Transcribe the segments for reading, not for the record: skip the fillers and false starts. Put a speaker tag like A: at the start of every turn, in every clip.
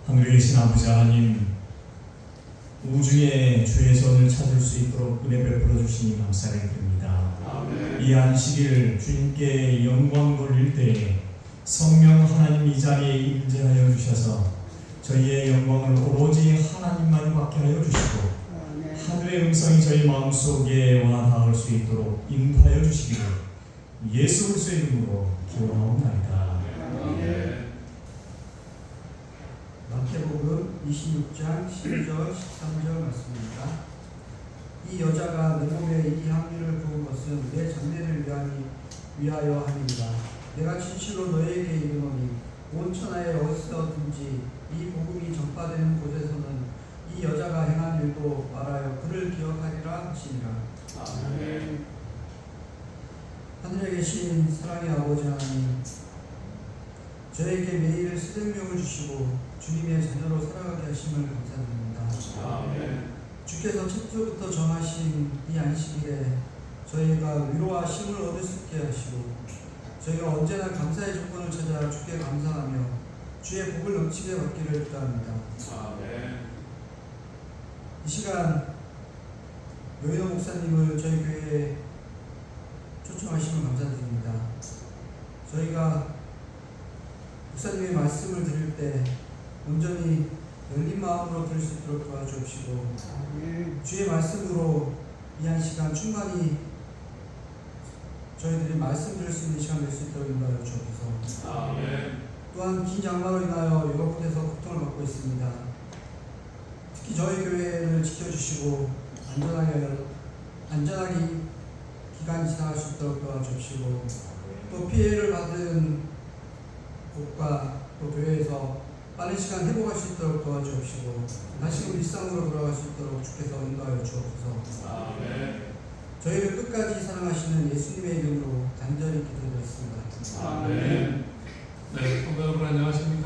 A: 하늘에 계신 아버지 하나님, 우주의 주의 손을 찾을 수 있도록 은혜 베풀어 주시니 감사를 드립니다.
B: 아멘.
A: 이 안식일 주님께 영광 돌릴 때에 성령 하나님 이 자리에 임재하여 주셔서 저희의 영광을 오로지 하나님만 받게 하여 주시고 하늘의 음성이 저희 마음속에 와 닿을 수 있도록 인도하여 주시기를 예수 그리스도의 이름으로 기원하옵나이다.
B: 아멘.
C: 마태복음 26장 12절 13절 말씀입니다. 이 여자가 내 몸에 이 향유를 부은 것은 내 장례를 위하여 함이니라. 내가 진실로 너희에게 이르노니 온 천하에 어디서든지 이 복음이 전파되는 곳에서는 이 여자가 행한 일도 말하여 그를 기억하리라 하시니라.
B: 아멘.
C: 하늘에 계신 사랑의 아버지 하나님, 저에게 매일 새 생명을 주시고 주님의 자녀로 살아가게 하심을 감사드립니다.
B: 아멘.
C: 주께서 첫주부터 정하신 이 안식일에 저희가 위로와 힘을 얻을 수 있게 하시고 저희가 언제나 감사의 조건을 찾아 주께 감사하며 주의 복을 넘치게 받기를 기도합니다.
B: 아멘.
C: 이 시간 여인호 목사님을 저희 교회에 초청하시면 감사드립니다. 저희가 목사님의 말씀을 들을 때 온전히 열린 마음으로 들을 수 있도록 도와주옵시고 주의 말씀으로 이 한 시간 충만히 저희들이 말씀 들을 수 있는 시간 될 수 있도록 인도하여 주옵소서.
B: 아멘.
C: 또한 긴 장마로 인하여 여러 곳에서 고통을 받고 있습니다. 특히 저희 교회를 지켜주시고 안전하게 기간이 지나갈 수 있도록 도와주시고 또 피해를 받은 곳과 또 교회에서 빠른 시간 회복할 수 있도록 도와주옵시고 다시금 일상으로 돌아갈 수 있도록 주께서 인도하여 주옵소서.
B: 아멘.
C: 저희를 끝까지 사랑하시는 예수님의 이름으로 간절히 기도드렸습니다.
B: 아멘. 네, 성도 여러분 안녕하십니까?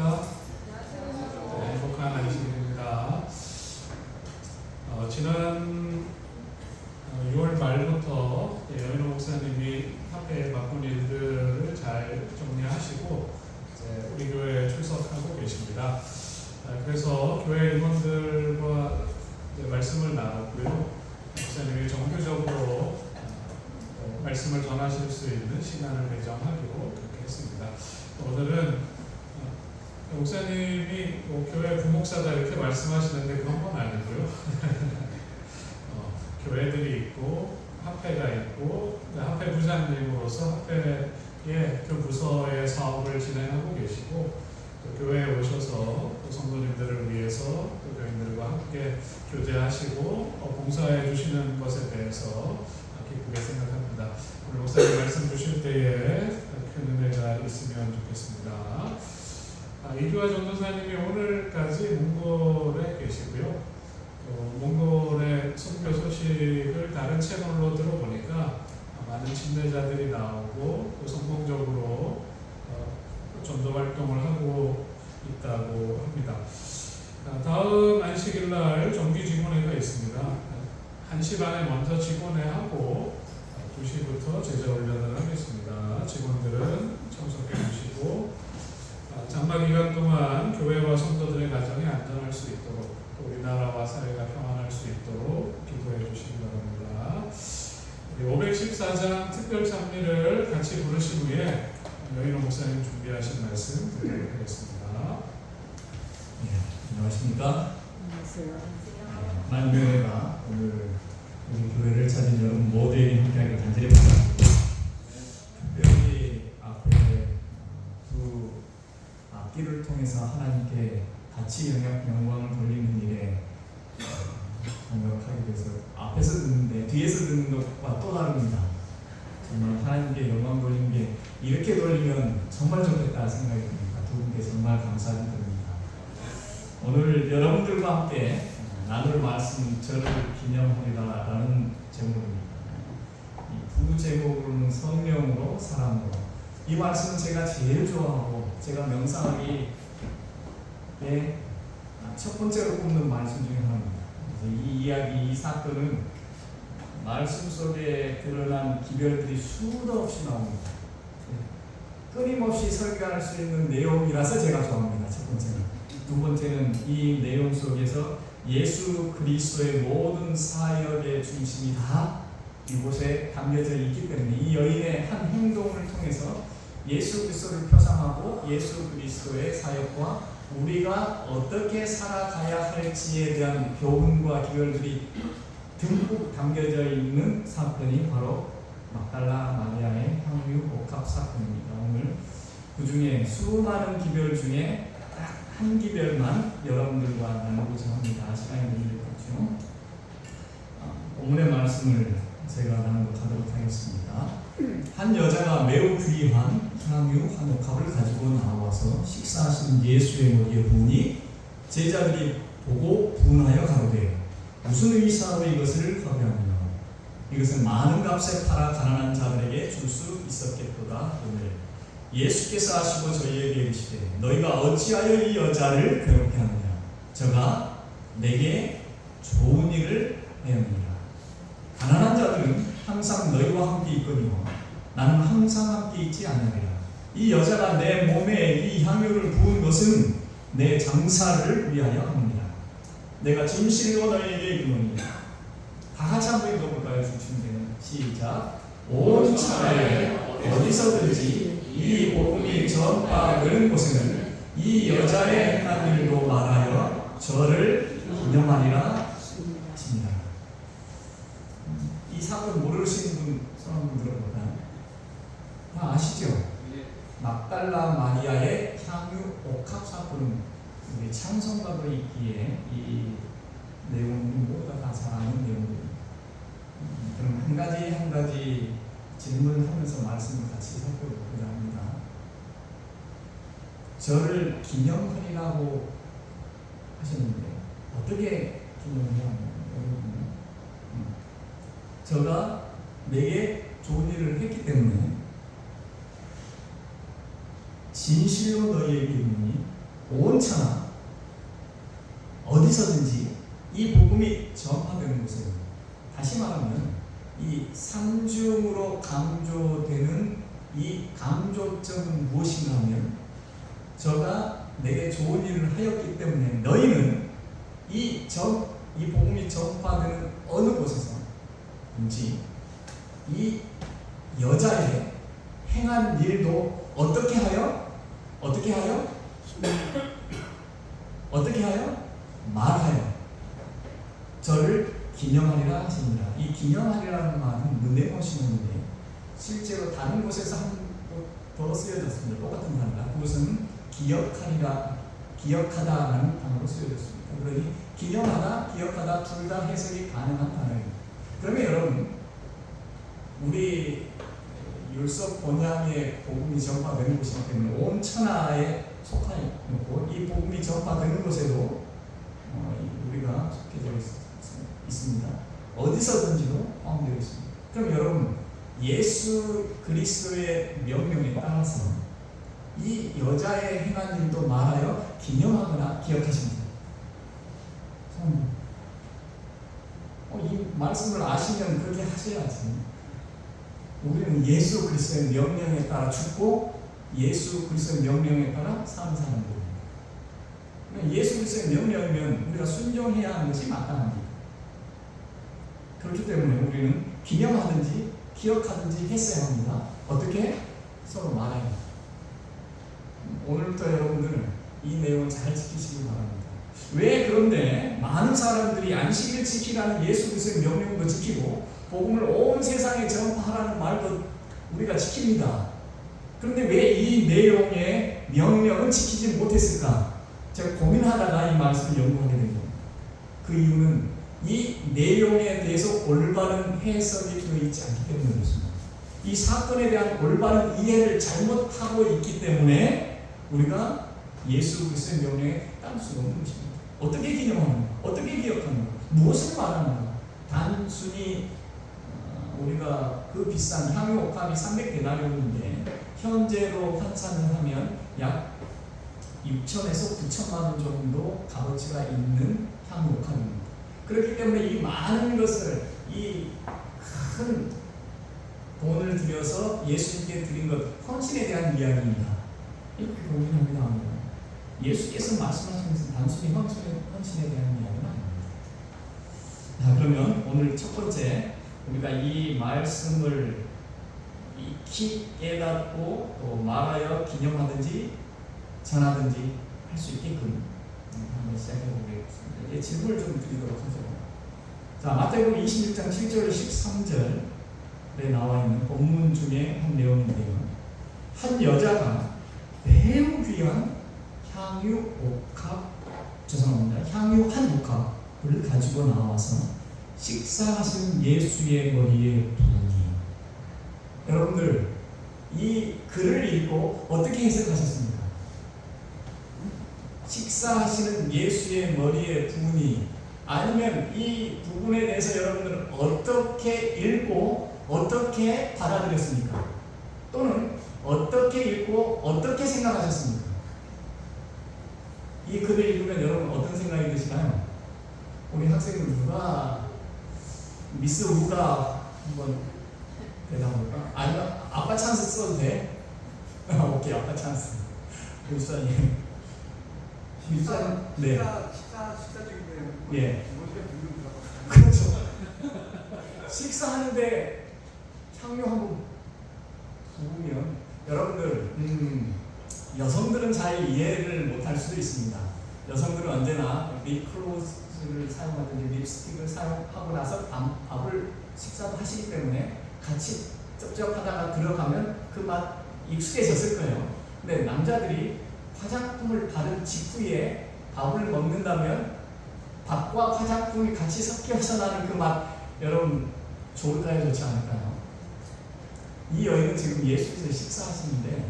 B: 네, 행복한 안식일입니다. 지난 6월 말부터 여인호 목사님이 화폐에 바꾼 일들을 잘 정리하시고 우리 교회에 출석하고 계십니다. 그래서 교회 임원들과 말씀을 나눴고요. 목사님이 정규적으로 말씀을 전하실 수 있는 시간을 배정하기로 그렇게 했습니다. 오늘은 목사님이 교회 부목사다 이렇게 말씀하시는데 그런 건 아니고요. 교회들이 있고 화폐가 있고 화폐 부장님으로서 화폐의 그 부서의 사업을 진행하고 계시고 또 교회에 오셔서 또 성도님들을 위해서 또 교인들과 함께 교제하시고 봉사해 주시는 것에 대해서 기쁘게 생각합니다. 오늘 목사님 말씀 주실 때에 큰 은혜가 있으면 좋겠습니다. 이규화 전도사님이 오늘까지 몽골에 계시고요. 몽골의 선교 소식을 다른 채널로 들어보니까 많은 침례자들이 나오고 또 성공적으로 전도 활동을 하고 있다고 합니다. 다음 안식일날 정기 직원회가 있습니다. 1시 반에 먼저 직원회하고 2시부터 제자훈련을 하겠습니다. 직원들은 참석해 주시고 장마 기간 동안 교회와 성도들의 가정이 안전할 수 있도록 또 우리나라와 사회가 평안할 수 있도록 기도해 주시기 바랍니다. 514장 특별 찬미를 같이 부르신 후에 여인호 목사님 준비하신 말씀 드리도록 하겠습니다.
A: 네, 안녕하십니까?
D: 안녕하세요.
A: 만교회가 오늘 우리 교회를 찾은 여러분 모두에게 함께하길 간절히 바랍니다. 특별히 앞에 두 악기를 통해서 하나님께 같이 영광을 돌리는 일에 참여하게 돼서 앞에서 듣는데 뒤에서 듣는 것과 또 다릅니다. 정말 하나님께 영광 돌리는 게 이렇게 돌리면 정말 좋겠다 생각이 듭니다. 두 분께 정말 감사드립니다. 오늘 여러분들과 함께 나눌 말씀 저를 기념하리라라는 제목입니다. 이 두 제목은 성령으로 사랑으로. 이 말씀은 제가 제일 좋아하고 제가 명상하기에 첫 번째로 꼽는 말씀 중에 하나입니다. 이 이야기, 이 사건은 말씀 속에 드러난 기별들이 수도 없이 나옵니다. 끊임없이 설교할 수 있는 내용이라서 제가 좋아합니다. 첫 번째는. 두 번째는 이 내용 속에서 예수 그리스도의 모든 사역의 중심이 다 이곳에 담겨져 있기 때문에 이 여인의 한 행동을 통해서 예수 그리스도를 표상하고 예수 그리스도의 사역과 우리가 어떻게 살아가야 할지에 대한 교훈과 기별들이 듬뿍 담겨져 있는 사건이 바로 막달라 마리아의 향유 옥합 사건입니다. 오늘 그 중에 수많은 기별 중에 딱 한 기별만 여러분들과 나누고자 합니다. 시간이 너무 됐죠. 오늘의 말씀을 제가 나누도록 하겠습니다. 한 여자가 매우 귀한 향유 한 옥합을 가지고 나와서 식사하신 예수의 머리에 부으니 제자들이 보고 분하여 가로되 무슨 의사로 이것을 거부하느냐. 이것은 많은 값에 팔아 가난한 자들에게 줄 수 있었겠도다. 오늘 예수께서 하시고 저희에게 이르시되 너희가 어찌하여 이 여자를 괴롭게 하느냐. 저가 내게 좋은 일을 하였느니라. 가난한 자들은 항상 너희와 함께 있거니와 나는 항상 함께 있지 않느니라. 이 여자가 내 몸에 이 향유를 부은 것은 내 장사를 위하여 합니다. 내가 진실로 너희에게 이르노니. 다 같이 한번 읽어볼까요? 중심되는 시작. 온 천하에 어디서든지 이 복음이 전파되는 곳에는 이 여자의 행한 일도 말하여 저를 기념하리라 하십니다. 이 사건 모르시는 분 손 한번 들어볼까요? 다 아시죠? 막달라 마리아의 향유 옥합 사건은 우리 찬송가도 있기에 이 내용은 모두가 다 잘 아는 내용입니다. 그럼 한 가지 질문하면서 말씀을 같이 살펴보고자 합니다. 저를 기념하리라고 하셨는데 어떻게 기념하냐면 저가 내게 좋은 일을 했기 때문에 진실로 너희에게 이르노니 온 천하 어디서든지 이 복음이 전파되는 곳에, 다시 말하면 이 삼중으로 강조되는 이 강조점은 무엇인가 하면 저가 내게 좋은 일을 하였기 때문에 너희는 이 복음이 전파되는 어느 곳에서든지 이 여자의 행한 일도 어떻게 하여 말하여 저를 기념하리라 하십니다. 이 기념하리라는 말은 문대모시는데 실제로 다른 곳에서 한 곳 더 쓰여졌습니다. 똑같은 단어가. 그것은 기억하다라는 단어로 쓰여졌습니다. 그러니 기념하다, 기억하다 둘 다 해석이 가능한 단어입니다. 그러면 여러분, 우리 율석 본향의 복음이 전파되는 곳이기 때문에 온 천하에 속하여 있고 이 복음이 전파되는 곳에도 우리가 속해져 있습니다. 어디서든지도 포함되어 있습니다. 그럼 여러분, 예수 그리스도의 명령에 따라서 이 여자의 행한 일도 말하여 기념하거나 기억하십니다. 이 말씀을 아시면 그렇게 하셔야지. 우리는 예수 그리스도의 명령에 따라 죽고 예수 그리스도의 명령에 따라 사는 사람들입니다. 예수 그리스도의 명령이면 우리가 순종해야 하는 것이 마땅합니다. 그렇기 때문에 우리는 기념하든지 기억하든지 했어야 합니다. 어떻게? 서로 말해요. 오늘부터 여러분들 이 내용을 잘 지키시기 바랍니다. 왜 그런데 많은 사람들이 안식일 지키라는 예수 그리스도의 명령도 지키고 복음을 온 세상에 전파하라는 말도 우리가 지킵니다. 그런데 왜 이 내용의 명령은 지키지 못했을까? 제가 고민하다가 이 말씀을 연구하게 된 겁니다. 그 이유는 이 내용에 대해서 올바른 해석이 되어있지 않기 때문에 그렇습니다. 이 사건에 대한 올바른 이해를 잘못하고 있기 때문에 우리가 예수 그리스도의 명령에 따를 수가 없는 것입니다. 어떻게 기념하는가? 어떻게 기억하는가? 무엇을 말하는가? 단순히 우리가 그 비싼 향유 옥합이 300데나리온인데 현재로 환산을 하면 약 6천에서 9천만 원 정도 값어치가 있는 향유 옥합입니다. 그렇기 때문에 이 많은 것을, 이 큰 돈을 들여서 예수님께 드린 것, 헌신에 대한 이야기입니다. 이렇게 고민하게 나옵니다. 예수께서 말씀하신 것은 단순히 헌신에 대한 이야기는 아닙니다. 자, 그러면 오늘 첫 번째 우리가 이 말씀을 익히 깨닫고 또 말하여 기념하든지 전하든지 할 수 있게끔 한번 시작해 보겠습니다. 예, 질문을 좀 드리도록 하죠. 자, 마태복음 26장 7절 13절에 나와 있는 본문 중에 한 내용인데요. 한 여자가 매우 귀한 향유 한 옥합을 가지고 나와서 식사하신 예수의 머리에 부으니. 여러분들 이 글을 읽고 어떻게 해석하셨습니까? 식사하시는 예수의 머리에 부으니, 아니면 이 부분에 대해서 여러분들은 어떻게 읽고 어떻게 받아들였습니까? 또는 어떻게 읽고 어떻게 생각하셨습니까? 이 글을 읽으면 여러분 어떤 생각이 드시나요? 우리 학생들 누가 미스 우가 한번 대답해볼까? 아니면 아빠 찬스 써도 돼? 오케이, 아빠 찬스. 목사님. 네.
D: 식사 중인데
A: 예.
D: 머리가 붓는 거.
A: 그렇죠. 식사하는데 향유 한번 부으면 여러분들 여성들은 잘 이해를 못할 수도 있습니다. 여성들은 언제나 립글로스를 사용하든지 립스틱을 사용하고 나서 밥을 식사도 하시기 때문에 같이 쩝쩝하다가 들어가면 그 맛 익숙해졌을 거예요. 근데 남자들이 화장품을 바른 직후에 밥을 먹는다면 밥과 화장품이 같이 섞여서 나는 그 맛, 여러분 좋을까요? 좋지 않을까요? 이 여인은 지금 예수께서 식사하시는데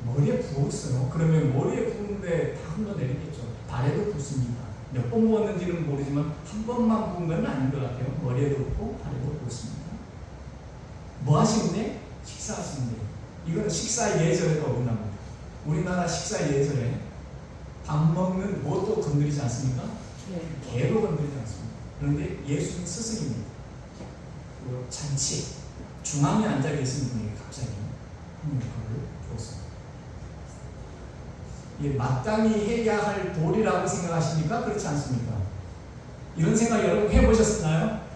A: 머리에 부었어요. 그러면 머리에 부었는데 다 흘러내리겠죠. 발에도 붓습니다. 몇 번 부었는지는 모르지만 한 번만 부은 건 아닌 것 같아요. 머리에도 붓고 발에도 붓습니다. 뭐 하시는데? 식사하시는데. 이거는 식사 예절에도 어긋납니다. 우리나라 식사 예절에 밥 먹는 뭐도 건드리지 않습니까? 개도 건드리지 않습니다. 그런데 예수는 스승입니다. 그리고 잔치 중앙에 앉아 계신 분에게 갑자기 한국어를 주었습니다. 이게 마땅히 해야 할 도리라고 생각하십니까? 그렇지 않습니까? 이런 생각 여러분 해보셨나요?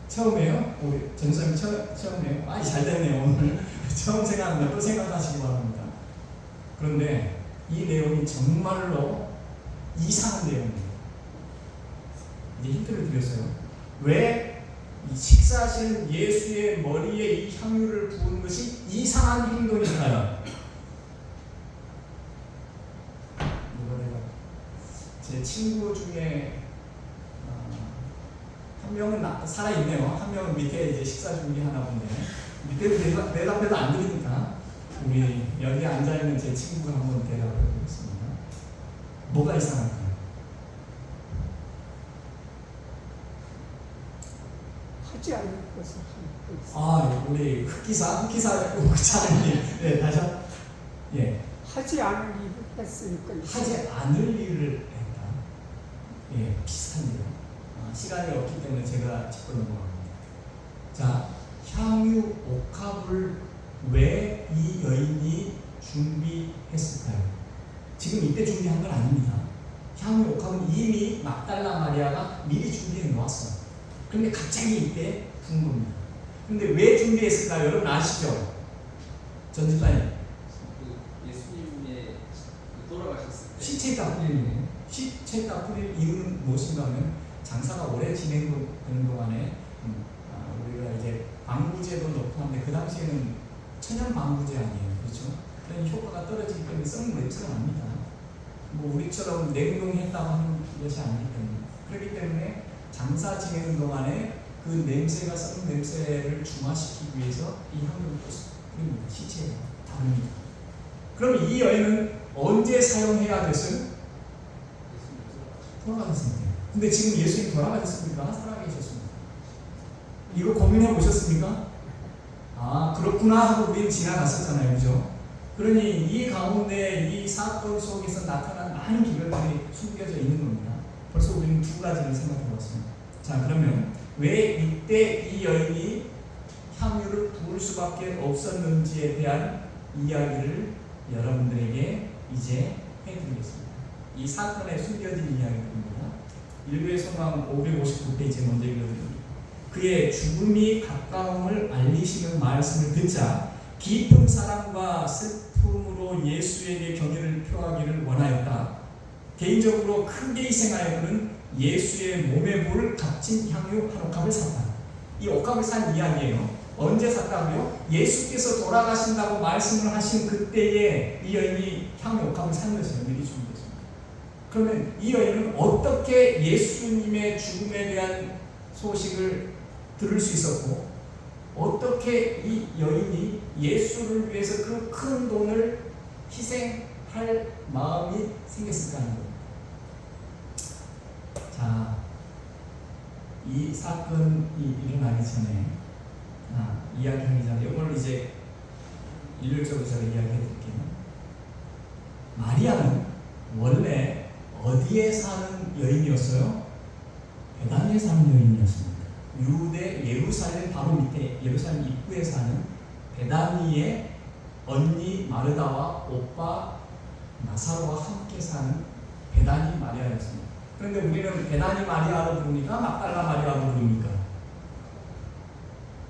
A: 처음이에요? 우리 전사님 처음이에요? 많이 잘 됐네요. 오늘 처음 생각하면 또 생각하시기 바랍니다. 그런데 이 내용이 정말로 이상한 내용입니다. 이제 힌트를 드렸어요. 왜 이 식사하시는 예수의 머리에 이 향유를 부은 것이 이상한 행동일까요? 제 친구 중에 한 명은 살아있네요. 한 명은 밑에 이제 식사 준비하나 본데 밑에도 대답해도 안 들으니까 우리 여기 앉아있는 제 친구가 한번 대답을 해보겠습니다. 뭐가 이상할까요?
E: 하지 않을 것을 하고 있어.
A: 아, 우리 흑기사 차장님, 네, 다시 예,
E: 하지 않을 일을 했으니까.
A: 하지 않을 일을 했다. 예, 비슷한데요. 시간이 없기 때문에 제가 짚고 넘어갑니다. 자, 향유 옥합을 왜 이 여인이 준비했을까요? 지금 이때 준비한 건 아닙니다. 향유 옥합은 이미 막달라 마리아가 미리 준비해 놓았어요. 그런데 갑자기 이때 부은 겁니다. 근데 왜 준비했을까요? 여러분 아시죠? 전집사님.
D: 예수님의 돌아가셨을 때
A: 시체가 뿌리는 시체가 뿌릴 이유는 무엇인가 하면 장사가 오래 진행되는 동안에 우리가 이제 방부제도 넣고 하는데 그 당시에는 천연 방부제 아니에요. 그렇죠? 그런 효과가 떨어지기 때문에 썩는 냄새가 납니다. 뭐 우리처럼 냉동했다고 하는 것이 아니기 때문에. 그렇기 때문에 장사 지내는 동안에 그 냄새가 썩는 냄새를 중화시키기 위해서 이 향료를 뿌립니다. 시체에 바릅니다. 그럼 이 여인은 언제 사용해야 됐어요? 돌아가셨습니다. 근데 지금 예수님 돌아가셨습니까? 살아계셨습니다. 이거 고민해 보셨습니까? 아, 그렇구나 하고 우리는 지나갔었잖아요. 그죠? 그러니 이 가운데 이 사건 속에서 나타난 많은 기별들이 숨겨져 있는 겁니다. 벌써 우리는 두 가지를 생각해 봤습니다. 자, 그러면 왜 이때 이 여인이 향유를 부을 수밖에 없었는지에 대한 이야기를 여러분들에게 이제 해드리겠습니다. 이 사건의 숨겨진 이야기입니다. 일부의 소망 559페이지 먼저 읽어드립니다. 그의 죽음이 가까움을 알리시는 말씀을 듣자 깊은 사랑과 슬픔으로 예수에게 경의를 표하기를 원하였다. 개인적으로 크게 희생하여 그는 예수의 몸에 부을 값진 향유 한 옥합을 샀다. 이 옥합을 산 이야기예요. 언제 샀다고요? 예수께서 돌아가신다고 말씀을 하신 그때에 이 여인이 향유 옥합을 산 것이에요. 미리 준 것입니다. 그러면 이 여인은 어떻게 예수님의 죽음에 대한 소식을 들을 수 있었고 어떻게 이 여인이 예수를 위해서 그 큰 돈을 희생할 마음이 생겼을까 하는 겁니다. 자, 이 사건이 일어나기 전에 이야기하기 전에 이걸 이제 일률적으로 제가 이야기해 드릴게요. 마리아는 원래 어디에 사는 여인이었어요? 베다니에 사는 여인이었습니다. 유대 예루살렘 바로 밑에 예루살렘 입구에 사는 베다니의 언니 마르다와 오빠 나사로와 함께 사는 베다니 마리아였습니다. 그런데 우리는 베다니 마리아로 부릅니까? 막달라 마리아로 부릅니까?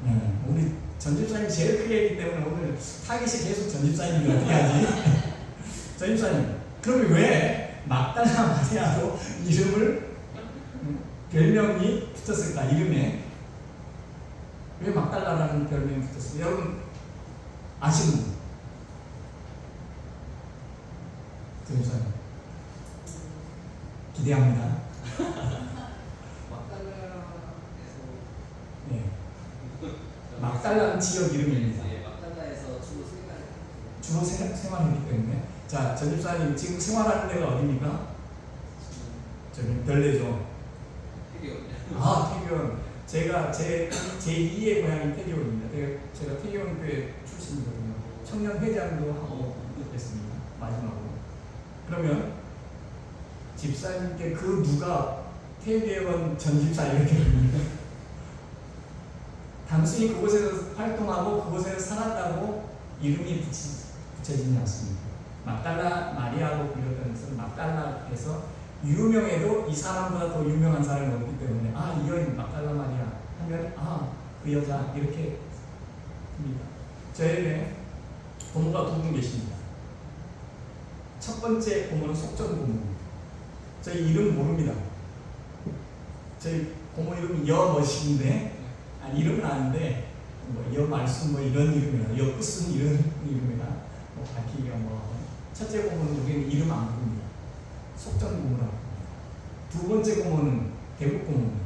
A: 네, 우리 전집사님 제일 크게 했기 때문에 오늘 타깃이 계속 전집사님이 어떻게 하지? 전집사님, 그러면 왜 막달라 마리아로 이름을 별명이 붙었을까? 이름에 왜 막달라라는 별명이 붙었을까? 여러분 아시는 분? 전집사님 기대합니다.
D: 막달라에서
A: 네. 막달라는 지역 이름입니다.
D: 네, 막달라에서 주로
A: 생활했기 때문에. 자, 전집사님 지금 생활하는 데가 어디입니까? 저기 별내죠. 태교원. 제가 제 2의 고향이 태교원입니다. 제가 태교원교회 출신이거든요. 청년 회장도 하고 그랬습니다. 마지막으로. 그러면 집사님께 그 누가 태교원 전집사 이렇게 부릅니까? 단순히 그곳에서 활동하고 그곳에서 살았다고 이름이 붙여지지 않습니다. 막달라 마리아로 불렸다는 것은 막달라에서 유명해도 이 사람보다 더 유명한 사람이 없기 때문에 이 여인 막달라 마리아 하면 그 여자 이렇게 듭니다. 저에게 고모가 2분 계십니다. 첫 번째 고모는 속전 고모입니다. 저희 이름 모릅니다. 저희 고모 이름이 여머신인데 이름은 아는데 여말순 이런 이름이나 여끝은 이런 이름이나 밝히기가 첫째 고모는 우리는 이름 안 부릅니다. 속전 고모라고 합니다. 두 번째 고모는 대북 고모입니다.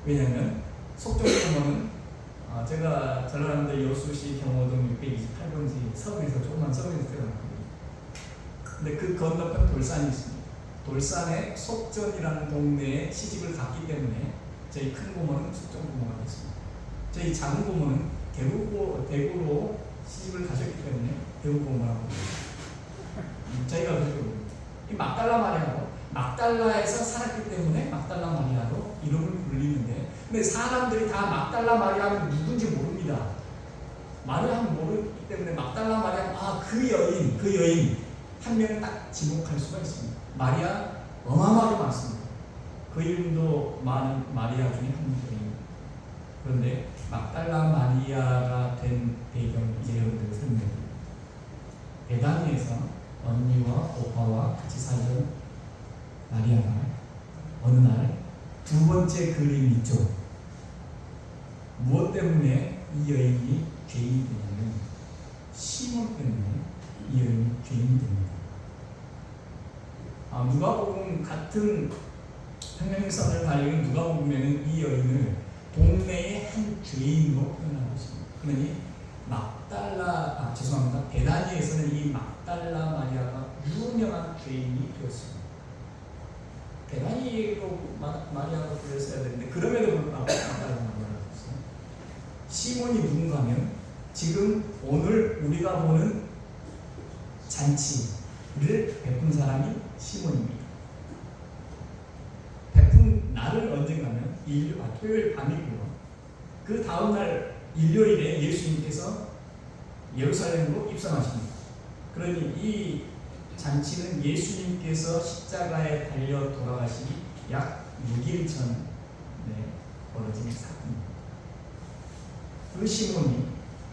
A: 왜냐하면 속전 고모는 제가 전라남도 여수시 경호동 628번지 서울에서 조그만 서울에서 태어났거든요. 근데 그 건너편 돌산이 있습니다. 돌산에 속전이라는 동네에 시집을 갔기 때문에 저희 큰 고모는 속전 고모가 됐습니다. 저희 작은 고모는 대구로 시집을 가셨기 때문에 대구 고모라고 합니다. 저희가 그래서 이 막달라 마리아로 막달라에서 살았기 때문에 막달라 마리아로 이름을 불리는데 근데 사람들이 다 막달라 마리아는 누군지 모릅니다. 말을 하면 모르기 때문에 막달라 마리아 그 여인 한 명을 딱 지목할 수가 있습니다. 마리아 어마어마하게 많습니다. 그 이름도 많은 마리아 중에 한 명입니다. 그런데 막달라 마리아가 된 배경 이제 여러분들 설명드립니다. 베다니에서 언니와 오빠와 같이 살던 마리아가 어느 날 두 번째 그림이 있죠. 무엇 때문에 이 여인이 죄인이 되냐면 시몬 때문에 이 여인이 죄인이 됩니다. 누가복음 같은 평행선을 달리는 누가복음에는 이 여인을 동네의 한 죄인으로 표현하고 있습니다. 그러니 베다니에서는 이 막달라 마리아가 유명한 죄인이 되었습니다. 베다니로 마리아가 불렸어야 되는데 그럼에도 불구하고 막달라 마리아가 됐어요. 시몬이 누군가 하면 지금 오늘 우리가 보는 잔치를 베푼 사람이 시몬입니다. 베푼 날은 언젠가면 토요일 밤이고요. 그 다음날 일요일에 예수님께서 예루살렘으로 입성하십니다. 그러니 이 잔치는 예수님께서 십자가에 달려 돌아가시기 약 6일 전에 벌어진 사건입니다. 그 시몬이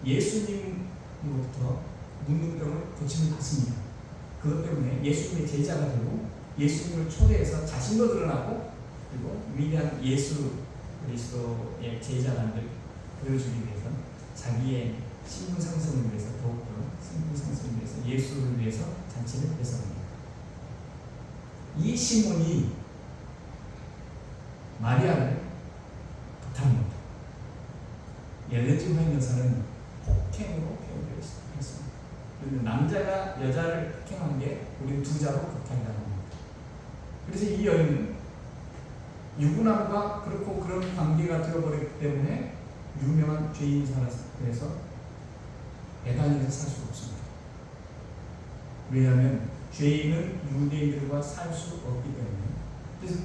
A: 예수님으로부터 문둥병을 고침을 받습니다. 그것 때문에 예수님의 제자가 되고 예수님을 초대해서 자신도 드러나고 그리고 위대한 예수 그리스도의 제자라는 걸 보여주기 위해서 자기의 신분 상승을 위해서 더욱더 신분 상승을 위해서 예수를 위해서 잔치를 배설합니다. 이 시몬이 마리아를 부탁합니다. 엘렌 화인 여사는 폭행으로 배우되었습니다. 그런데 남자가 여자를 폭행한 게 우리 두 자로 극행이라는 겁니다. 그래서 이 여인은 유부남과 그렇고 그런 관계가 되어버렸기 때문에 유명한 죄인 사람에서 베다니에서 살 수가 없습니다. 왜냐하면 죄인은 유대인들과 살 수 없기 때문에. 그래서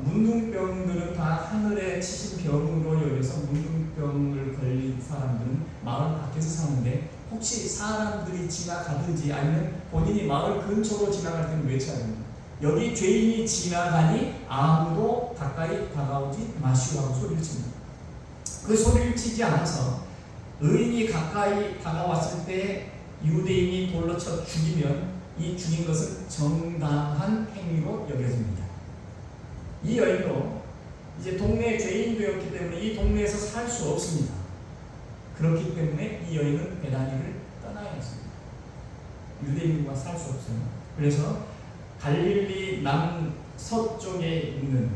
A: 문둥병들은 다 하늘에 치신 병으로 여겨서 문둥병을 걸린 사람들은 마을 밖에서 사는데 혹시 사람들이 지나가든지 아니면 본인이 마을 근처로 지나갈 때는 외쳐야 됩니다. 여기 죄인이 지나가니 아무도 가까이 다가오지 마시오 하고 소리를 칩니다. 그 소리를 치지 않아서 의인이 가까이 다가왔을 때 유대인이 돌로 쳐 죽이면 이 죽인 것은 정당한 행위로 여겨집니다. 이 여인도 이제 동네 죄인이 되었기 때문에 이 동네에서 살 수 없습니다. 그렇기 때문에 이 여인은 베다니를 떠나야 했습니다. 유대인과 살 수 없어요. 그래서 갈릴리 남서쪽에 있는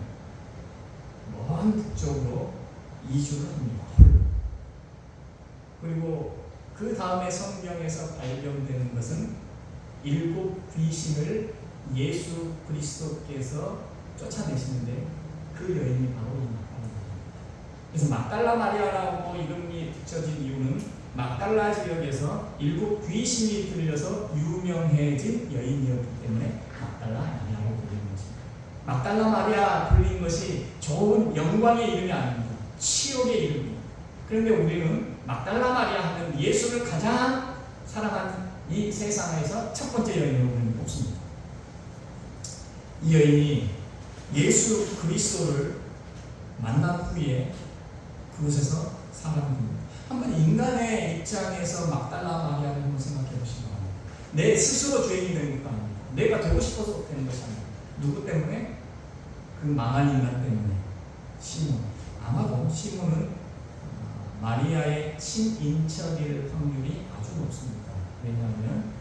A: 먼 북쪽으로 이주를 합니다. 그리고 그 다음에 성경에서 발견되는 것은 7 귀신을 예수 그리스도께서 쫓아내시는데 그 여인이 바로 이 막달라입니다. 그래서 막달라 마리아라고 이름이 붙여진 이유는 막달라 지역에서 7 귀신이 들려서 유명해진 여인이었기 때문에 막달라 마리아라고 불리는 것입니다. 막달라 마리아 불린 것이 좋은 영광의 이름이 아닙니다. 치욕의 이름입니다. 그런데 우리는 막달라 마리아 하면 예수를 가장 사랑하는 이 세상에서 첫 번째 여인으로 우리는 뽑습니다. 이 여인이 예수 그리스도를 만난 후에 그곳에서 살아갑니다. 한번 인간의 입장에서 막달라 마리아를 한번 생각해 보시기 바랍니다. 내 스스로 죄인이 된 것도 아닙니다. 내가 되고 싶어서 되는 것이 아닙니다. 누구 때문에? 그 망한 인간 때문에. 시몬. 아마도 시몬은 마리아의 친인척일 확률이 아주 높습니다. 왜냐하면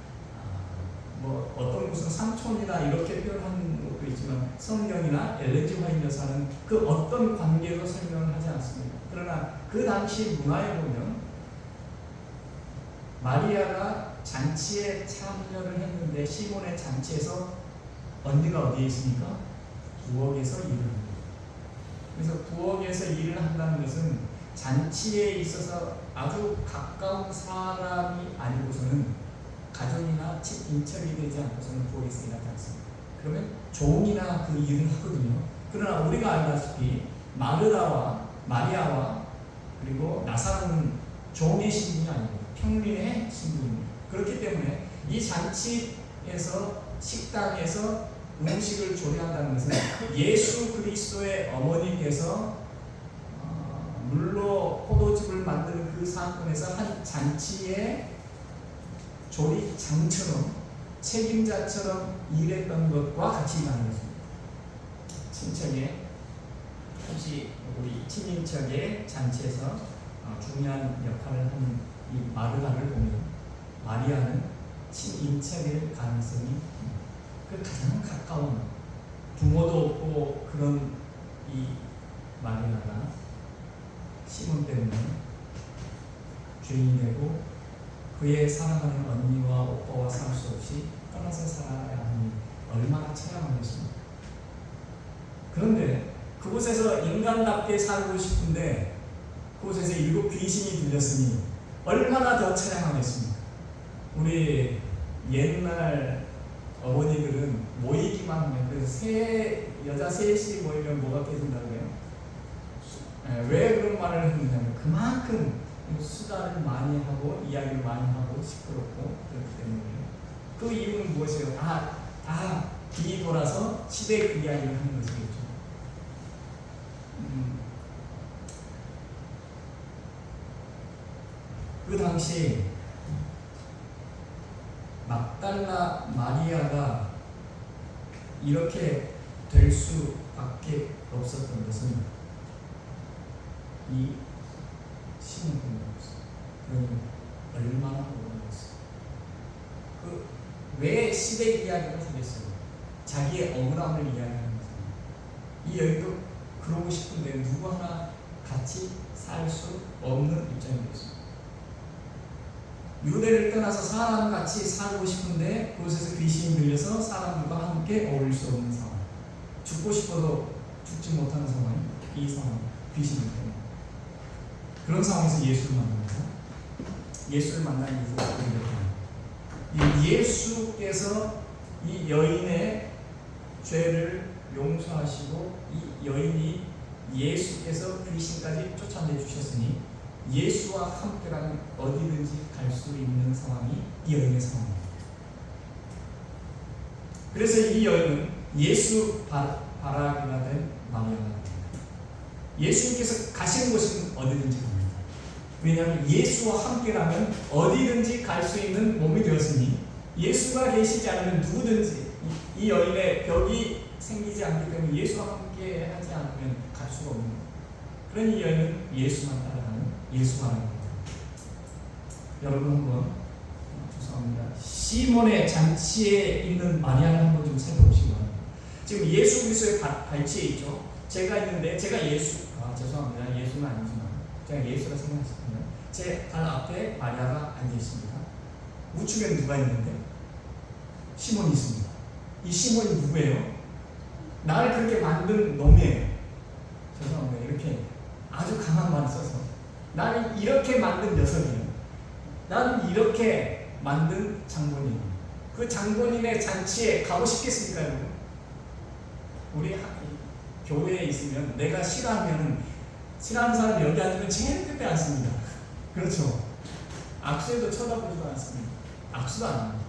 A: 뭐 어떤 무슨 삼촌이나 이렇게 표현하는 것도 있지만 성경이나 엘렌 화인 여사는 그 어떤 관계도 설명을 하지 않습니다. 그러나 그 당시 문화에 보면 마리아가 잔치에 참여를 했는데 시몬의 잔치에서 언니가 어디에 있습니까? 부엌에서 일을 합니다. 그래서 부엌에서 일을 한다는 것은 잔치에 있어서 아주 가까운 사람이 아니고서는 가족이나 친인척이 되지 않고서는 부엌에서 일하지 않습니다. 그러면 종이나 그 일을 하거든요. 그러나 우리가 알다시피 마리아와 그리고 나사로는 종의 신분이 아닙니다. 평민의 신분입니다. 그렇기 때문에 이 잔치에서 식당에서 음식을 조리한다는 것은 예수 그리스도의 어머니께서 물로 포도즙을 만드는 그 사건에서 한 잔치의 조리장처럼 책임자처럼 일했던 것과 같이 일하는 것입니다. 친척의 혹시 우리 친인척의 잔치에서 중요한 역할을 하는 이 마르다를 보면 마리아는 친인척일 가능성이 그 가장 가까운 부모도 없고 그런 이 마리아가 시몬 때문에 죄인이 되고 그의 사랑하는 언니와 오빠와 살 수 없이 떠나서 살아야 하니 얼마나 처량하겠습니까? 그런데 그곳에서 인간답게 살고 싶은데 그곳에서 7 귀신이 들렸으니 얼마나 더 처량하겠습니까? 우리 옛날 어머니들은 모이기만 하면 그래서 여자 셋이 모이면 뭐가 깨진다고요? 왜 그런 말을 했느냐면 그만큼 수다를 많이 하고 이야기를 많이 하고 시끄럽고 그렇기 때문에 그 이유는 무엇이에요? 뒤돌아서 시대 그 이야기를 하는 것이겠죠. 그 당시 막달라 마리아가 이렇게 될 수밖에 없었던 것은 이 시몬 때문이었어요. 그는 얼마나 어려웠어요. 왜 시대 이야기를 하겠어요? 자기의 억울함을 이야기하는 거잖아요. 이 여인도 그러고 싶은데 누구 하나 같이 살 수 없는 입장이었어요. 유대를 떠나서 사람같이 살고 싶은데 그곳에서 귀신이 들려서 사람들과 함께 어울릴 수 없는 상황. 죽고 싶어도 죽지 못하는 상황이 이 상황, 귀신이 때문에. 그런 상황에서 예수를 만납니다. 예수를 만난 이유가 이 예수께서 이 여인의 죄를 용서하시고 이 여인이 예수께서 귀신까지 쫓아내 주셨으니 예수와 함께라면 어디든지 갈 수 있는 상황이 이 여인의 상황입니다. 그래서 이 여인은 예수 바라기가 된 마리아가 됩니다. 예수님께서 가시는 곳은 어디든지 갑니다. 왜냐하면 예수와 함께라면 어디든지 갈 수 있는 몸이 되었으니 예수가 계시지 않으면 누구든지 이 여인의 벽이 생기지 않기 때문에 예수와 함께 하지 않으면 갈 수가 없는 거예요. 그런 이 여인은 예수만 따라가는 예수만입니다. 여러분 한번 죄송합니다. 시몬의 잔치에 있는 마리아를 한번 좀 살펴보시기 바랍니다. 지금 예수 그리스도의 발치에 있죠. 제가 있는데 제가 예수 죄송합니다. 예수는 아니지만 제가 예수라 생각했거든요. 제 발 앞에 마리아가 앉아 있습니다. 우측에는 누가 있는데? 시몬이 있습니다. 이 시몬이 누구예요? 나를 그렇게 만든 놈이에요. 죄송합니다. 이렇게 아주 강한 말을 써서 나는 이렇게 만든 녀석이에요. 나는 이렇게 만든 장본인. 그 장본인의 잔치에 가고 싶겠습니까, 여러분? 우리 교회에 있으면 내가 싫어하는 사람이 여기 앉으면 제일 끝에 앉습니다. 그렇죠? 악수에도 쳐다보지도 않습니다. 악수도 안 합니다.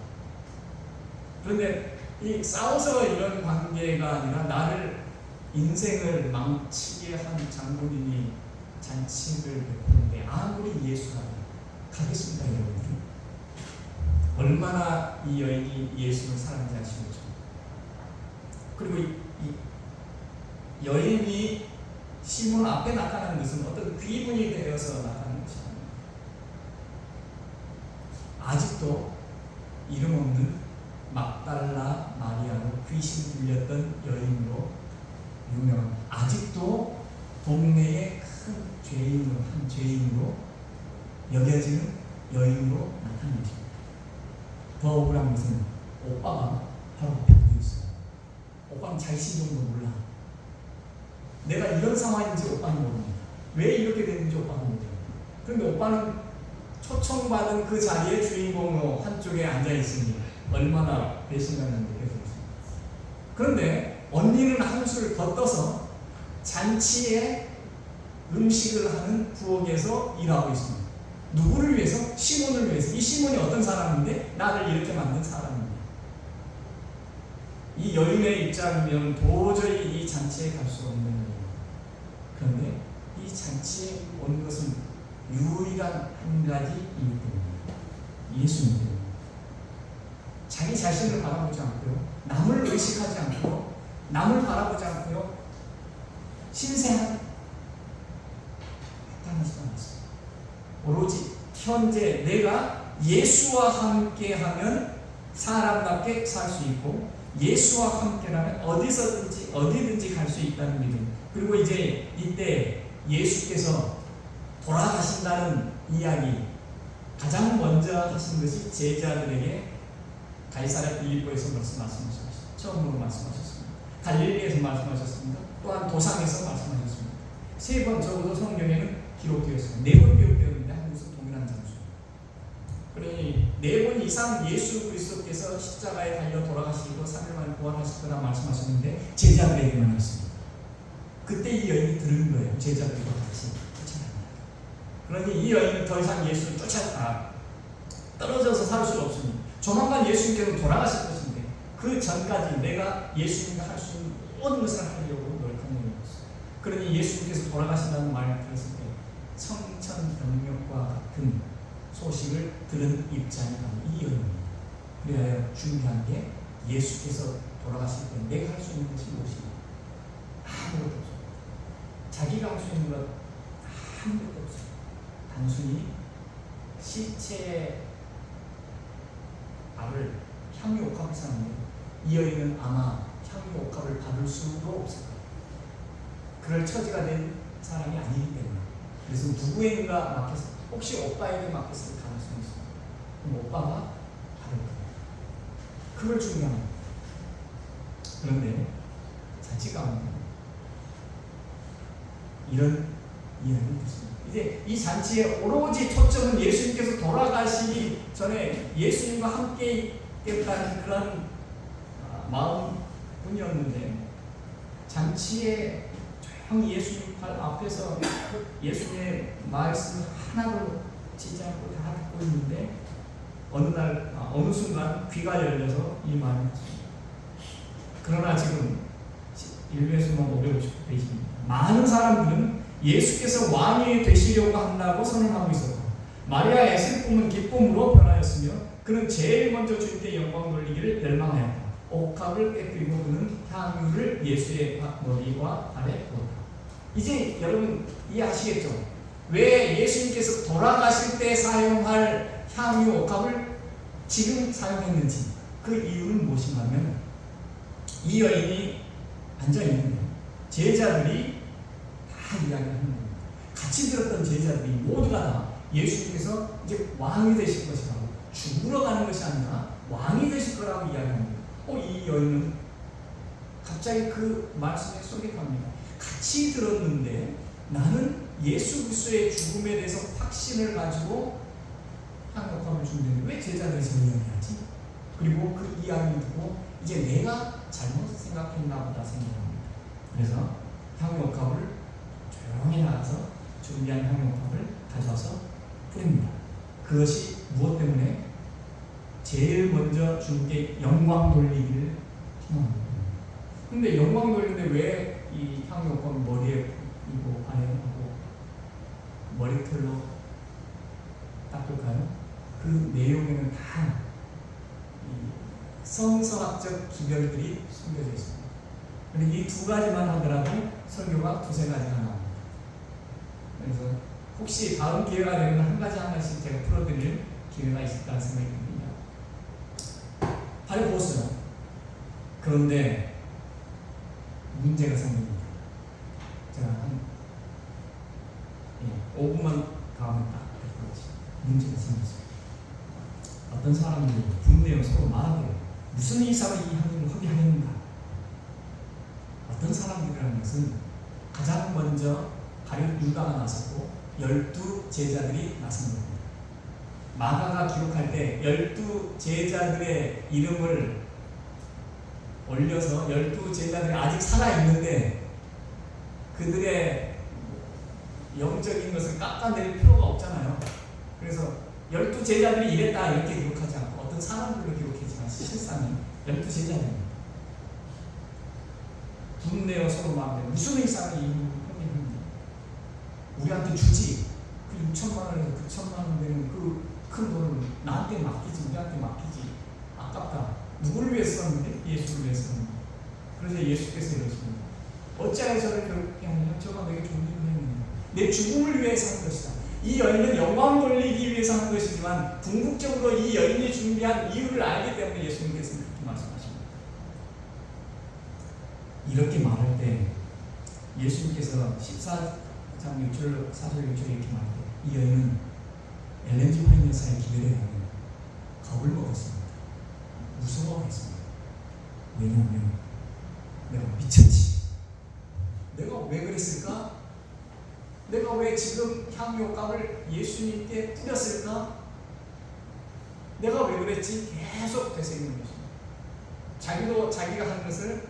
A: 그런데 이 싸워서 이런 관계가 아니라 나를 인생을 망치게 한 장본인이 잔치를 베푸는데 아무리 예수가 가겠습니까, 여러분들? 얼마나 이 여인이 예수를 사랑하지 아시겠죠? 그리고 이 여인이 시몬 앞에 나타나는 것은 어떤 귀분이 되어서 나타나는 것이 아닙니다. 아직도 이름 없는 막달라 마리아로 귀신 들렸던 여인으로 유명한, 아직도 동네의 큰 한 죄인으로 여겨지는 여인으로 나타나는 것입니다. 더 억울한 것은 오빠가 바로 앞에 있어요. 오빠는 자신도 몰라. 내가 이런 상황인지 오빠는 모릅니다. 왜 이렇게 됐는지 오빠는 모릅니다. 그런데 오빠는 초청받은 그 자리에 주인공으로 한쪽에 앉아있으니 얼마나 배신감을 느껴지겠습니까? 그런데 언니는 한술 더 떠서 잔치에 음식을 하는 부엌에서 일하고 있습니다. 누구를 위해서? 시몬을 위해서. 이 시몬이 어떤 사람인데? 나를 이렇게 만든 사람입니다. 이 여인의 입장이면 도저히 이 잔치에 갈 수 없는 거예요. 그런데 이 잔치에 온 것은 유일한 한 가지 이유 때문입니다. 예수님 때문입니다. 자기 자신을 바라보지 않고요, 남을 의식하지 않고요, 남을 바라보지 않고요, 신세한 나타나지 않았어요. 오로지 현재 내가 예수와 함께하면 사람답게 살 수 있고 예수와 함께라면 어디든지 갈 수 있다는 믿음. 그리고 이제 이때 예수께서 돌아가신다는 이야기 가장 먼저 하신 것이 제자들에게 가이사랴 빌립보에서 말씀하셨습니다. 처음으로 말씀하셨습니다. 갈릴리에서 말씀하셨습니다. 또한 도상에서 말씀하셨습니다. 3번 적어도 성경에는 기록되었습니다. 4번 기록되었는데 한국에서 동일한 장소. 그러니 4번 이상 예수 그리스도께서 십자가에 달려 돌아가시고 3일 만에 부활하실 거라 말씀하셨는데 제자들에게만 했습니다. 그때 이 여인이 들은 거예요. 제자들과 같이 쫓아갑니다. 그러니 이 여인은 더 이상 예수를 떨어져서 살 수가 없습니다. 조만간 예수님께서 돌아가실 것인데 그 전까지 내가 예수님과 할 수 있는 모든 것을 하려고 노력하는 것이죠. 그러니 예수님께서 돌아가신다는 말을 들었을 때 성천병력과 같은 소식을 들은 입장이 바로 이 여인입니다. 그래야 준비한 게 예수께서 돌아가실 때 내가 할 수 있는 것이 무엇이냐? 아무것도 없어요. 자기가 할 수 있는 것 아무것도 없어요. 단순히 시체의 밥을 향유 옥합을 사는데 이 여인은 아마 향유 옥합을 받을 수도 없을 거예요. 그럴 처지가 된 사람이 아니기 때문에. 그래서 누구에게가 맡겼을 혹시 오빠에게 맡겼을 가능성이 있어요. 그럼 오빠가 받을 거예요. 그걸 중요합니다. 그런데 자칫 가운데 이런 이야기를 듣습니다. 이제 이 잔치에 오로지 초점은 예수님께서 돌아가시기 전에 예수님과 함께 있겠다는 그런 마음뿐이었는데 잔치에 조용히 예수님 발 앞에서 예수님의 말씀을 하나도 지지 않고 다 듣고 있는데 어느 순간 귀가 열려서 이 말을 듣습니다. 그러나 지금 1회수만 550페이지입니다. 많은 사람들은 예수께서 왕이 되시려고 한다고 선언하고 있었고 마리아의 슬픔은 기쁨으로 변하였으며 그는 제일 먼저 주님께 영광 돌리기를 열망하였다. 옥합을 깨뜨리고 그는 향유를 예수의 머리와 발에 부었다. 이제 여러분 이해하시겠죠? 왜 예수님께서 돌아가실 때 사용할 향유 옥합을 지금 사용했는지 그 이유는 무엇인가면 이 여인이 앉아있는데 제자들이 다 이야기를 하는 겁니다. 같이 들었던 제자들이 모두가 다 예수님께서 이제 왕이 되실 것이라고 죽으러 가는 것이 아니라 왕이 되실 거라고 이야기합니다. 이 여인은 갑자기 그 말씀에 쏠입합니다. 같이 들었는데 나는 예수 그리스도의 죽음에 대해서 확신을 가지고 향락함을 준비했는데 왜 제자들이 저 이야기하지? 그리고 그 이야기를 듣고 이제 내가 잘못 생각했나 보다 생각합니다. 그래서 향유옥합을 조용히 나가서 준비한 향유옥합을 가져와서 뿌립니다. 그것이 무엇 때문에? 제일 먼저 주님께 영광 돌리기를 희망합니다. 근데 영광 돌리는데 왜 이 향유옥합을 머리에 뿌리고 안에 하고 머리털로 닦을까요? 그 내용에는 다 성서학적 기별들이 숨겨져 있습니다. 그런데 이 두 가지만 하더라도 설교가 두세 가지가 나옵니다. 그래서 혹시 다음 기회가 되면 한 가지 하나씩 제가 풀어드릴 기회가 있을까 생각이 듭니다. 발에 부었어요. 그런데 문제가 생깁니다. 제가 한 5분만 더 하면 딱 문제가 생겼어요. 어떤 사람들이 분내어 서로 말하대요. 무슨 이사가 이 향유를 허비하였는가? 어떤 사람들이라는 것은 가장 먼저 유다가 나섰고 12 제자들이 나선 겁니다. 마가가 기록할 때 12 제자들의 이름을 올려서 12 제자들이 아직 살아있는데 그들의 영적인 것을 깎아낼 필요가 없잖아요. 그래서 12 제자들이 이랬다 이렇게 기록하지 않고 어떤 사람들로 기록했지만 실상은 12 제자입니다. 분내어 서로 말하는데 무슨 의사가 이 형님 우리한테 주지 그 6천만 원에서 9천만 원 되는 그 큰 돈을 나한테 맡기지 우리한테 맡기지 아깝다. 누구를 위해서 썼는데? 예수를 위해서 썼는데. 그래서 예수께서 이러십니다. 어찌하여 저를 괴롭게 하느냐? 저가 내게 좋은 일을 했느냐? 내 죽음을 위해서 한 것이다. 이 여인은 영광 돌리기 위해서 한 것이지만 궁극적으로 이 여인이 준비한 이유를 알기 때문에 예수님께서 그렇게 말씀하십니다. 이렇게 말할 때 예수님께서 14장 6절 4절 6절 이렇게 말할 때 이 여인은 엘렌 지 화이트 여사의 기별에 의하면 겁을 먹었습니다. 무서워했습니다. 왜냐하면 내가 미쳤지. 내가 왜 그랬을까? 내가 왜 지금 향유옥합을 예수님께 뿌렸을까? 내가 왜 그랬지? 계속 되새기는 것입니다. 자기도 자기가 한 것을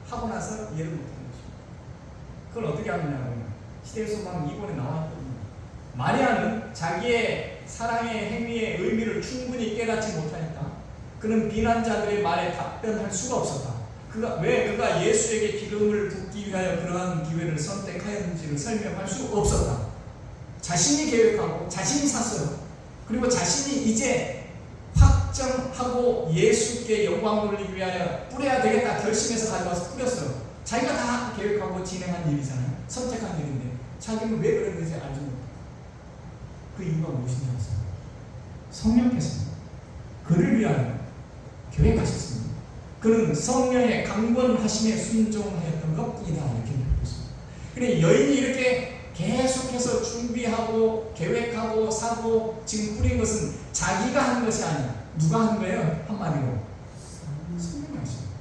A: 하고 나서 이해를 못하는 것입니다. 그걸 어떻게 하느냐면 시대의 소망 2권에 나와 있거든요. 마리아는 자기의 사랑의 행위의 의미를 충분히 깨닫지 못하였다. 그는 비난자들의 말에 답변할 수가 없었다. 그가 예수에게 기름을 붓기 위하여 그러한 기회를 선택하였는지를 설명할 수 없었다. 자신이 계획하고 자신이 샀어요. 그리고 자신이 이제 확정하고 예수께 영광 돌리기 위하여 뿌려야 되겠다 결심해서 가져와서 뿌렸어요. 자기가 다 계획하고 진행한 일이잖아요. 선택한 일인데 자기는 왜 그랬는지 알지 못해요. 그 이유가 무엇인지 아세요? 성령께서 그를 위하여 계획하셨습니다. 그는 성령의 강권하심에 순종하였던 것뿐이다 이렇게 느꼈습니다. 그래 여인이 이렇게 계속해서 준비하고 계획하고 사고 지금 꾸린 것은 자기가 한 것이 아니야. 누가 한 거예요? 한마디로 성령이 하십니다.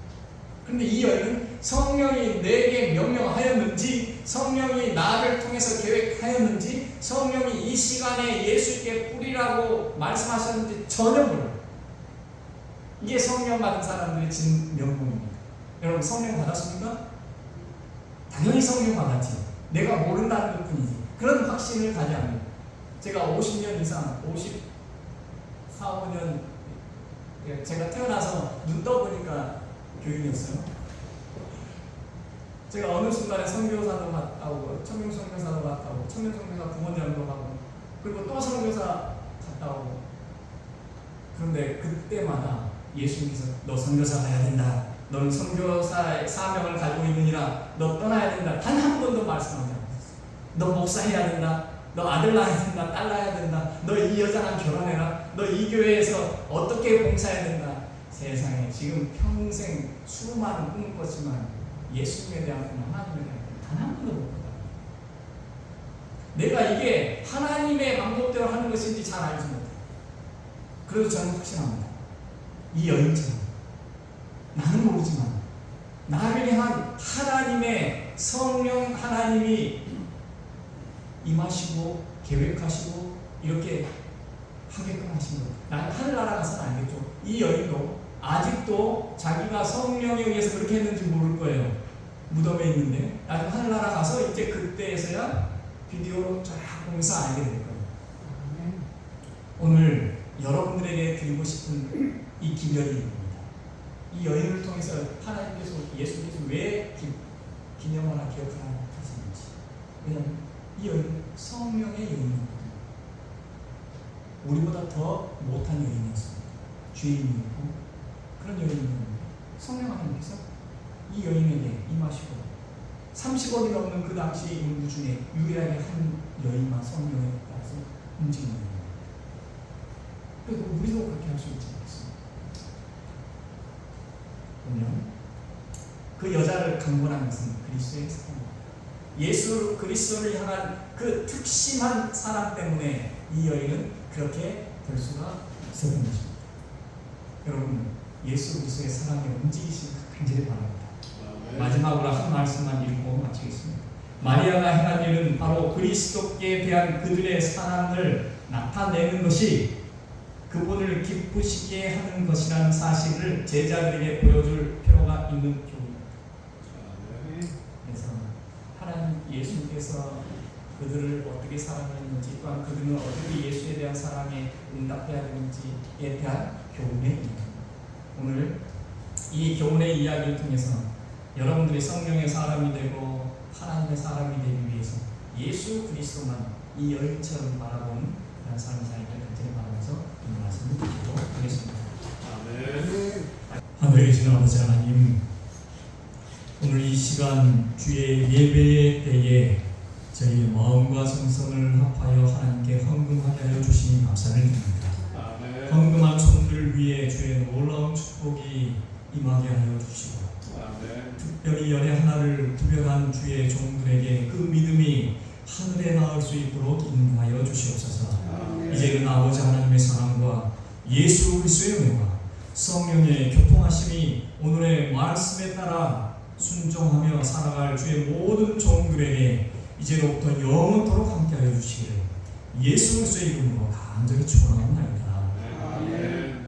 A: 그런데 이 여인은 성령이 내게 명령하였는지 성령이 나를 통해서 계획하였는지 성령이 이 시간에 예수께 뿌리라고 말씀하셨는지 전혀 몰라요. 이게 성령 받은 사람들의 진명분입니다. 여러분 성령 받았습니까? 당연히 성령 받았지. 내가 모른다는 것 뿐이지. 그런 확신을 가지 않습니다. 제가 50년 이상, 54, 5년 제가 태어나서 눈 떠보니까 교인이었어요. 제가 어느 순간에 선교사도 갔다 오고 청년선교사도 갔다 오고 청년선교사 부모님도 가고 그리고 또 선교사 갔다 오고 그런데 그때마다 예수님께서 너 선교사 가야 된다. 넌 선교사의 사명을 가지고 있느니라. 너 떠나야 된다. 단 한 번도 말씀하지 않았어요. 너 목사해야 된다. 너 아들 낳아야 된다. 딸 낳아야 된다. 너 이 여자랑 결혼해라. 너 이 교회에서 어떻게 봉사해야 된다. 세상에 지금 평생 수많은 꿈을 꿨지만 예수님에 대한 꿈, 하나님에 대한 꿈 단 한 번도 못 꿨다. 내가 이게 하나님의 방법대로 하는 것인지 잘 알지 못해. 그래도 저는 확신합니다. 이 여인처럼 나는 모르지만 나를 향한 하나님의 성령 하나님이 임하시고 계획하시고 이렇게 하게끔 하신 것. 나는 하늘나라 가서는 알겠죠. 이 여인도 아직도 자기가 성령에 의해서 그렇게 했는지 모를 거예요. 무덤에 있는데 나중에 하늘나라 가서 이제 그때에서야 비디오로 쫙 보면서 알게 될 거예요. 오늘 여러분들에게 드리고 싶은 이 기별이 있습니다. 이 여인을 통해서 하나님께서 예수님께서 왜 기념하나 기억하나 하시는지. 왜냐하면 이 여인은 성령의 여인이었거든요. 우리보다 더 못한 여인이었습니다. 죄인이었고 그런 여인이었는데 성령 하나님께서 이 여인에게 임하시고 30억이 넘는 그 당시 인구 중에 유일하게 한 여인만 성령에 따라서 움직이는 거예요. 그래도 우리도 그렇게 할 수 있지 않겠습니까? 보면 그 여자를 강권한 것은 그리스도의 사랑입니다. 예수 그리스도를 향한 그 특심한 사랑 때문에 이 여인은 그렇게 될 수가 있었던 것입니다. 여러분 예수 그리스도의 사랑에 움직이시길 간절히 바랍니다. 마지막으로 한 말씀만 읽고 마치겠습니다. 마리아가 행한 일은 바로 그리스도께 대한 그들의 사랑을 나타내는 것이 그분을 기쁘시게 하는 것이라는 사실을 제자들에게 보여줄 필요가 있는 교훈입니다. 그래서 하나님 예수님께서 그들을 어떻게 사랑했는지 또한 그들은 어떻게 예수에 대한 사랑에 응답해야 되는지에 대한 교훈의 이야기입니다. 오늘 이 교훈의 이야기를 통해서 여러분들이 성령의 사람이 되고 하나님의 사람이 되기 위해서 예수 그리스도만 이 여인처럼 바라보는 그런 삶을 살기를 간절히 바라면서 이 말씀을 드리도록 하겠습니다.
B: 아멘.
A: 하늘에 계신 아버지 하나님, 오늘 이 시간 주의 예배의 때에 저희의 마음과 정성을 합하여 하나님께 헌금하게 하여 주시니 감사를 드립니다.
B: 아멘.
A: 헌금한 손들 위에 주의 놀라운 축복이 임하게 하여 주시고
B: 아멘.
A: 특별히 연애 하나를 구별한 주의 종들에게 그 믿음이 하늘에 나을 수 있도록 인도하여 주시옵소서. 이제는 아버지 하나님의 사랑과 예수 그리스도의 은혜와 성령의 교통하심이 오늘의 말씀에 따라 순종하며 살아갈 주의 모든 종들에게 이제로부터 영원토록 함께하여 주시기를 예수 그리스도의 이름으로 간절히 축원하옵나이다.
B: 아멘.